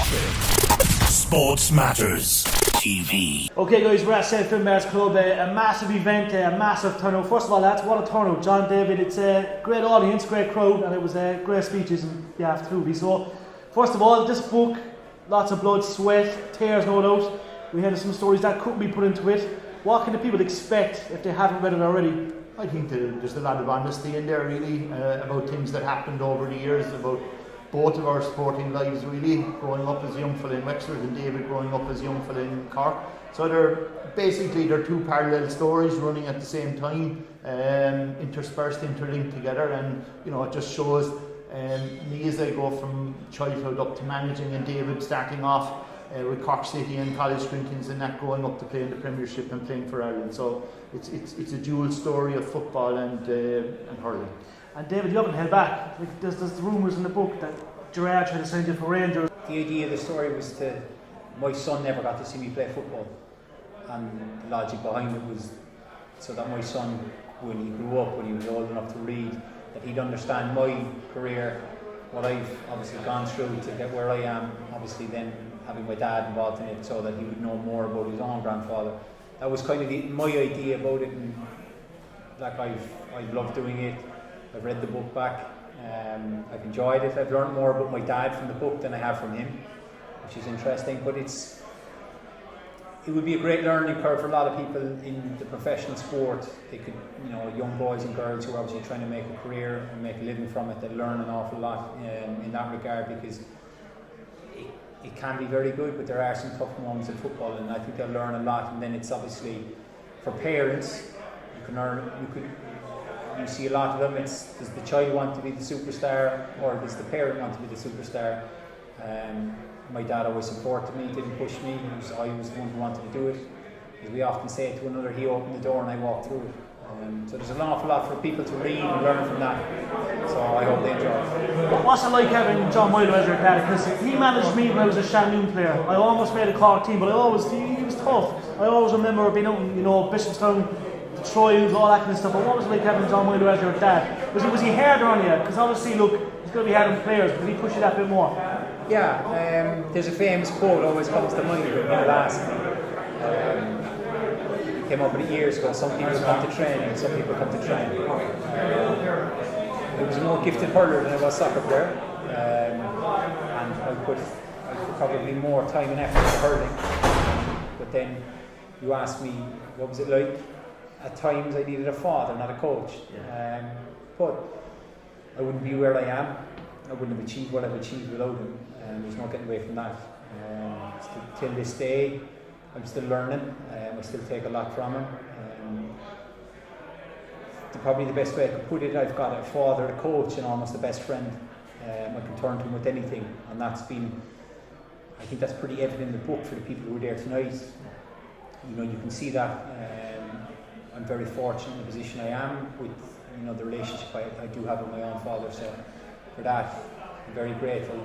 Sports Matters TV. Okay guys, we're at St. Finbarr's Club, a massive event, a massive turnout. First of all lads, what a turnout. John, David, it's a great audience, great crowd, and it was great speeches and yeah, through. So, first of all, this book, lots of blood, sweat, tears no doubt. We had some stories that couldn't be put into it. What can the people expect if they haven't read it already? I think there's a lot of honesty in there really, about things that happened over the years, about both of our sporting lives really, growing up as a young fella in Wexford and David growing up as a young fella in Cork. So they're two parallel stories running at the same time, interspersed, interlinked together, and it just shows me as I go from childhood up to managing, and David starting off with Cork City and College Corinthians and that, growing up to play in the Premiership and playing for Ireland. So it's a dual story of football and hurling. And David, you haven't held back. Like, there's rumours in the book that Gerard tried to sign you for Rangers. The idea of the story was my son never got to see me play football, and the logic behind it was so that my son, when he grew up, when he was old enough to read, that he'd understand my career, what I've obviously gone through to get where I am, obviously then having my dad involved in it, so that he would know more about his own grandfather. That was kind of my idea about it, and like I've loved doing it. I've read the book back, I've enjoyed it. I've learned more about my dad from the book than I have from him, which is interesting, but it would be a great learning curve for a lot of people in the professional sport. They could, young boys and girls who are obviously trying to make a career and make a living from it, they learn an awful lot in that regard, because it can be very good, but there are some tough moments in football, and I think they'll learn a lot. And then it's obviously for parents, you see a lot of them, does the child want to be the superstar, or does the parent want to be the superstar? My dad always supported me, didn't push me. I was the one who wanted to do it. As we often say to one another, he opened the door and I walked through it. So there's an awful lot for people to read and learn from that. So I hope they enjoy it. What's it like having John Meyler as your dad? Because he managed me when I was a Shannoon player. I almost made a Cork team, but he was tough. I always remember being out in Bishopstown, the trials, all that kind of stuff. But what was it like having John Meyler as your dad? Was he harder on you? Because obviously, look, he's going to be hard on players, but did he push you that bit more? Yeah, there's a famous quote always comes to mind when people ask me. Came up with it years ago. Some people come to training, some people come to training. I was a more gifted hurler than I was soccer player, and I put probably more time and effort into hurling. But then you ask me, what was it like? At times I needed a father, not a coach. But I wouldn't be where I am. I wouldn't have achieved what I've achieved without him. There's no getting away from that. Till this day, I'm still learning. I still take a lot from him. Probably the best way I could put it, I've got a father, a coach, and almost a best friend. I can turn to him with anything, and I think that's pretty evident in the book for the people who are there tonight. You can see that. I'm very fortunate in the position I am with, the relationship I do have with my own father. So for that, I'm very grateful.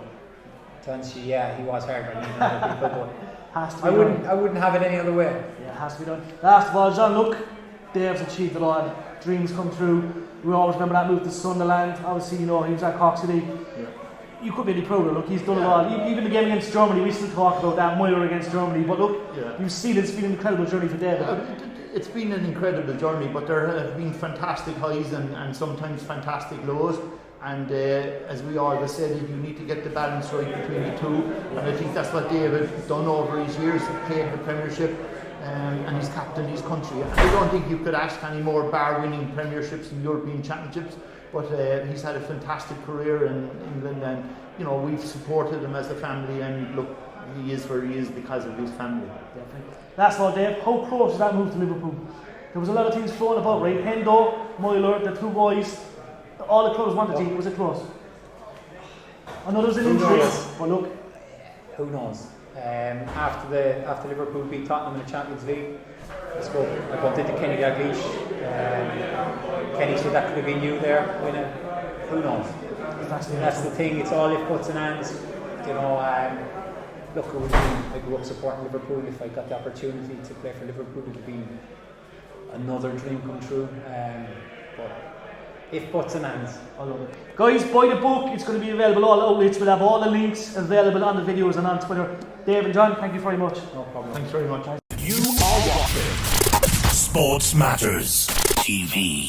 To answer you, yeah, he was hard on me and other people, but I wouldn't have it any other way. Yeah, it has to be done. Last of all, John, look, Dave's achieved it all. Dreams come true. We always remember that move to Sunderland. Obviously, he was at Cork City. Yeah. You couldn't be any prouder. Look, he's done it all. Even the game against Germany, we still talk about that Meyler against Germany. But look, you've seen it's been an incredible journey for David. It's been an incredible journey, but there have been fantastic highs and sometimes fantastic lows. And as we always said, you need to get the balance right between the two. And I think that's what David done over his years. He played in the Premiership and he's captained his country. I don't think you could ask any more bar-winning Premierships and European Championships. But he's had a fantastic career in England, and we've supported him as a family. And look, he is where he is because of his family. Definitely. That's all, Dave. How close is that move to Liverpool? There was a lot of things floating about, right? Hendo, Meyler, the two boys. All the clubs wanted to. Was it close? I know there was an injury, but look. Who knows? After Liverpool beat Tottenham in the Champions League, I bumped into Kenny Dalglish. Kenny said that could have been you there winning. Who knows? That's the thing. It's all if buts and ands. Look, I grew up supporting Liverpool. If I got the opportunity to play for Liverpool, it would have been another dream come true. But If buts and ands. I love it. Guys, buy the book. It's going to be available all outlets. We'll have all the links available on the videos and on Twitter. Dave and John, thank you very much. No problem. Thanks very much. You are watching Sports Matters TV.